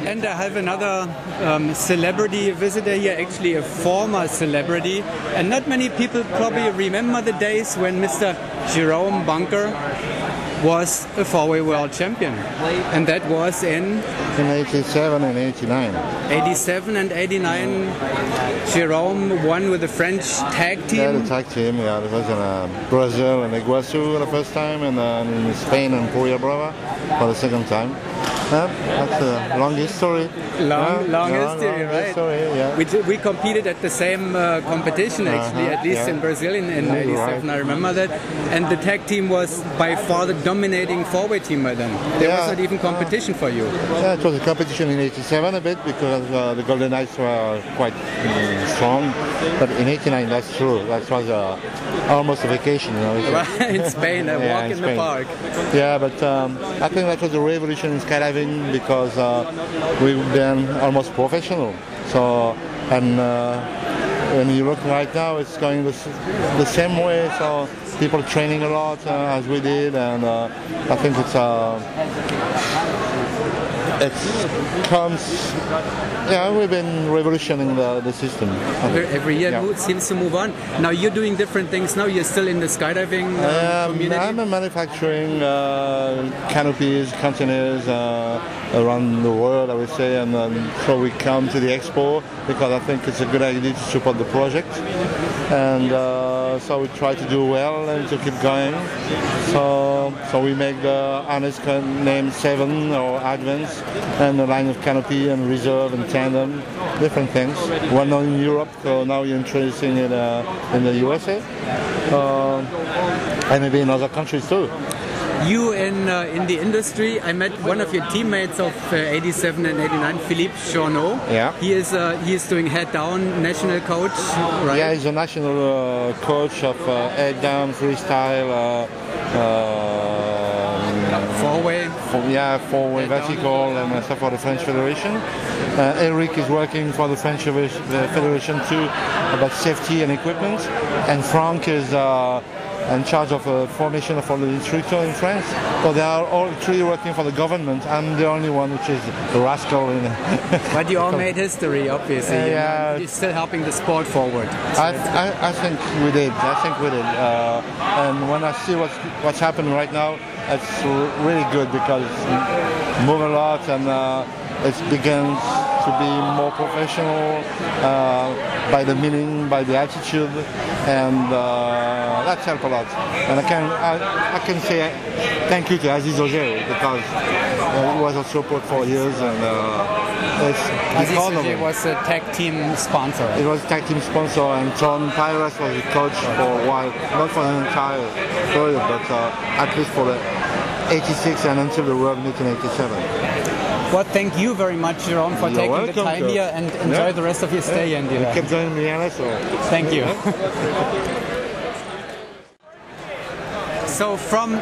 And I have another celebrity visitor here, actually a former celebrity. And not many people probably remember the days when Mr. Jerome Bunker was a four-way world champion. And that was in 87 and 89. 87 and 89. Jerome won with the French tag team. Yeah, the tag team. Yeah, it was in Brazil and EXPO the first time, and then in Spain and Puya Brava for the second time. That's a long history. Long history, right? History, yeah. We competed at the same competition, actually, at least in Brazil in 87, right. I remember that. And the tag team was by far the dominating four-way team by then. There was not even competition for you. Yeah, it was a competition in 87 a bit because the Golden Knights were quite strong. But in 89, that's true. That was almost a vacation, you know. In Spain, a walk in the park. Yeah, but I think that was a revolution in skydiving because we've been almost professional. So, and when you look right now, it's going the same way. So people training a lot as we did, and I think it comes. Yeah, we've been revolutioning the system. Every year it seems to move on. Now you're doing different things. Now you're still in the skydiving community. I'm manufacturing canopies, containers around the world, I would say, and so we come to the EXPO because I think it's a good idea to support the project, and so we try to do well and to keep going. So we make the harness named 7 or Advance, and a line of canopy and reserve and tandem, different things. One in Europe, so now you're introducing it in the USA, and maybe in other countries too. You in the industry, I met one of your teammates of 87 and 89, Philippe Journeau. Yeah. He is doing head down national coach, right? Yeah, he's a national coach of head down freestyle. Four-way? Four-way vertical and stuff for the French Federation. Eric is working for the French Federation too about safety and equipment. And Frank is in charge of formation for the instructor in France. So they are all three working for the government. I'm the only one which is a rascal. But you all made history, obviously. Yeah. You're still helping the sport forward. I think we did. And when I see what's happening right now, it's really good because it's moved a lot and it begins to be more professional by the meaning, by the attitude, and that's helped a lot. And I can say thank you to Aziz Auger because he was a support for years, and Aziz Auger was a tag team sponsor. It was a tag team sponsor, and Tom Pyrus was the coach for a while, not for the entire period, but at least for the 86 and until the World Meet in 87. Well, thank you very much, Jerome, for taking the time here, and enjoy the rest of your stay in India. Keep joining me, Alice. Thank you. So from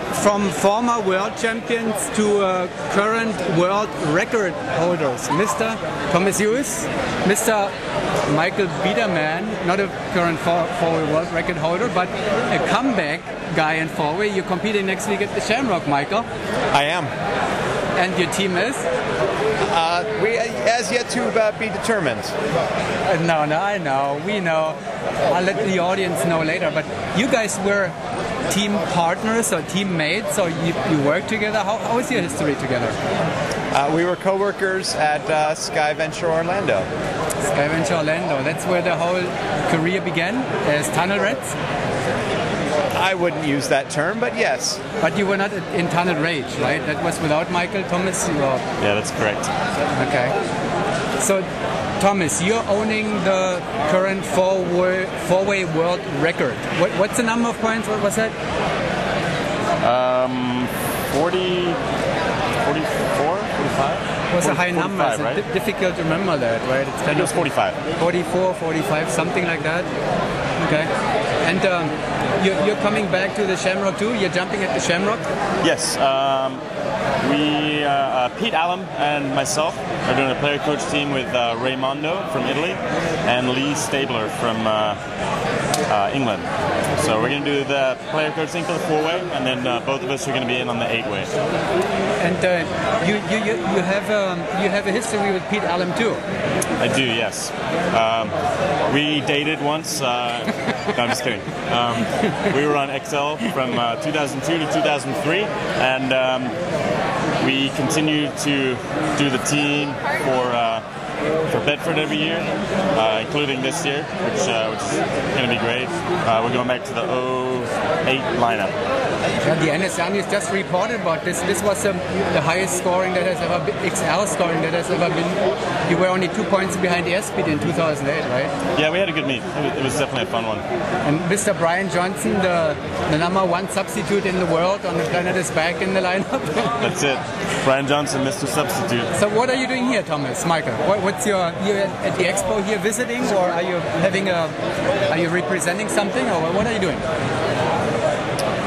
former world champions to current world record holders, Mr. Thomas Hughes, Mr. Michael Biederman, not a current four-way world record holder, but a comeback guy in four-way. You're competing next week at the Shamrock, Michael. I am. And your team is? We as yet to be determined. No, I know. We know. I'll let the audience know later. But you guys were team partners or teammates, or you worked together. How is your history together? We were co-workers at Skydive Orlando. Skydive Orlando. That's where the whole career began as tunnel rats? I wouldn't use that term, but yes. But you were not in Tunnel Rage, right? That was without Michael, Thomas? Yeah, that's correct. Okay. So, Thomas, you're owning the current four-way world record. What's the number of points? What was that? 40, 44, 45? It was a high number. It's right? Difficult to remember that, right? It's it was 45. 44, 45, something like that. Okay. And you're coming back to the Shamrock too? You're jumping at the Shamrock? Yes. Pete Allen and myself are doing a player coach team with Raimondo from Italy and Lee Stabler from England. So we're going to do the player coach thing for the 4-way, and then both of us are going to be in on the 8-way. And you have a history with Pete Allen too. I do, yes. We dated once. No, I'm just kidding. We were on XL from 2002 to 2003, and we continued to do the team for Bedford every year, including this year, which is going to be great. We're going back to the 08 lineup. Yeah, the NSR News just reported about this. This was the highest scoring that has ever been, XL scoring that has ever been. You were only 2 points behind the EXPO in 2008, right? Yeah, we had a good meet. It was definitely a fun one. And Mr. Brian Johnson, the #1 substitute in the world on the planet, is back in the lineup. That's it. Brian Johnson, Mr. Substitute. So what are you doing here, Thomas? Michael, what's you at the EXPO here visiting, or are you are you representing something, or what are you doing?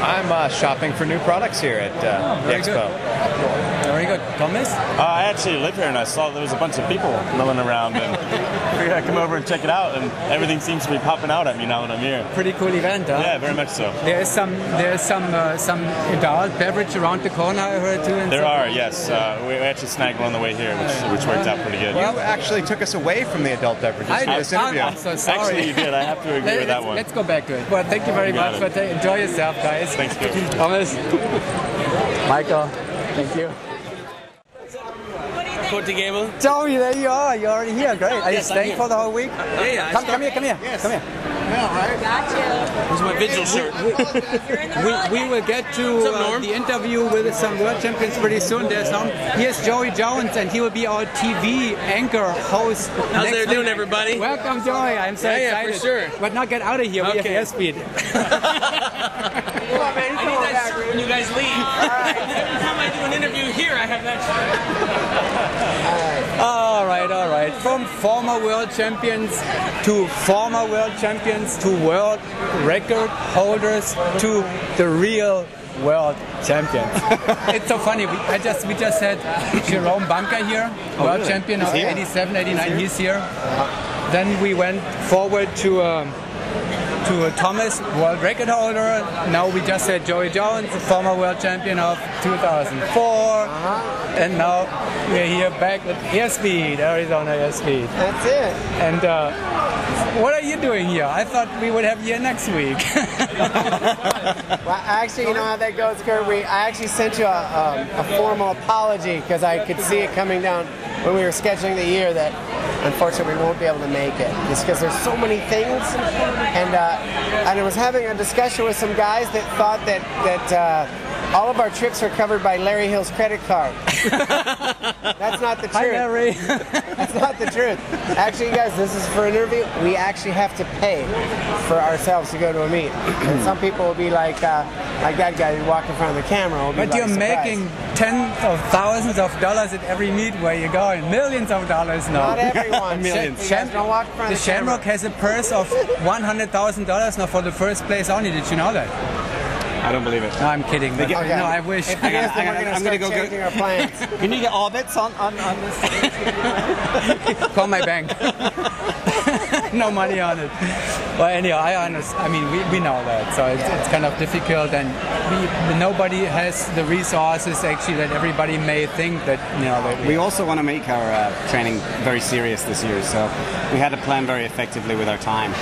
I'm shopping for new products here at the EXPO. Very good. Thomas? I actually live here, and I saw there was a bunch of people milling around, and figured I'd come over and check it out, and everything seems to be popping out at me now that I'm here. Pretty cool event, huh? Yeah, very much so. There's some adult beverage around the corner, I heard too. There are, yes. We actually snagged one on the way here, which worked out pretty good. You actually took us away from the adult beverages for this interview. I'm so sorry. Actually, you did. I have to agree with that one. Let's go back to it. Well, thank you very much. Enjoy yourself, guys. Thanks, Joe. Thomas. Michael. Thank you. Courtney Gable. Joey, there you are. You're already here. Great. Are you staying for the whole week? Yeah. Come here. Yes. Come here. Yeah, right. Got you. This is my vigil shirt. We will get to the interview with some world champions pretty soon. Here's Joey Jones, and he will be our TV anchor host. How's they doing, everybody? Welcome, Joey. I'm so excited. Yeah, for sure. But not get out of here. We have airspeed. I need that shirt when you guys leave. Every time I do an interview here, I have that shirt. All right. From former world champions to former world champions to world record holders to the real world champions. It's so funny. We just had Jerome Bunker here, world champion of 87, 89. He's here. Then we went forward to Thomas, world record holder. Now we just had Joey Jones, the former world champion of 2004. And now we're here back with airspeed, Arizona airspeed. That's it. And what are you doing here? I thought we would have you next week. Well, actually, you know how that goes, Kurt? I actually sent you a formal apology because I could see it coming down when we were scheduling the year that unfortunately we won't be able to make it. Just because there's so many things. And I was having a discussion with some guys that thought that all of our trips were covered by Larry Hill's credit card. That's not the truth. Hi, Larry. That's not the truth. Actually, guys, this is for an interview. We actually have to pay for ourselves to go to a meet. And some people will be like that guy who walked in front of the camera. Will be But you're making tens of thousands of dollars at every meet where you go, and millions of dollars now. Not everyone. Millions. Don't walk in front The of the camera. Shamrock has a purse of $100,000 now for the first place only. Did you know that? I don't believe it. No, I'm kidding. But Okay. No, I wish. If it is, then we're going to start changing our plans. Can you get orbits on this? Call my bank. No money on it. Well, anyhow, I mean, we know that, so it's kind of difficult, and nobody has the resources actually that everybody may think that that We also want to make our training very serious this year, so we had to plan very effectively with our time.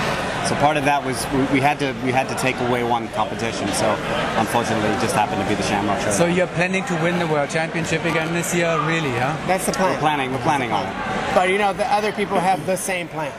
So part of that was we had to take away one competition. So unfortunately, it just happened to be the Shamrock Show. So you're planning to win the World Championship again this year, really, huh? That's the plan. We're planning on it. But the other people have the same plan.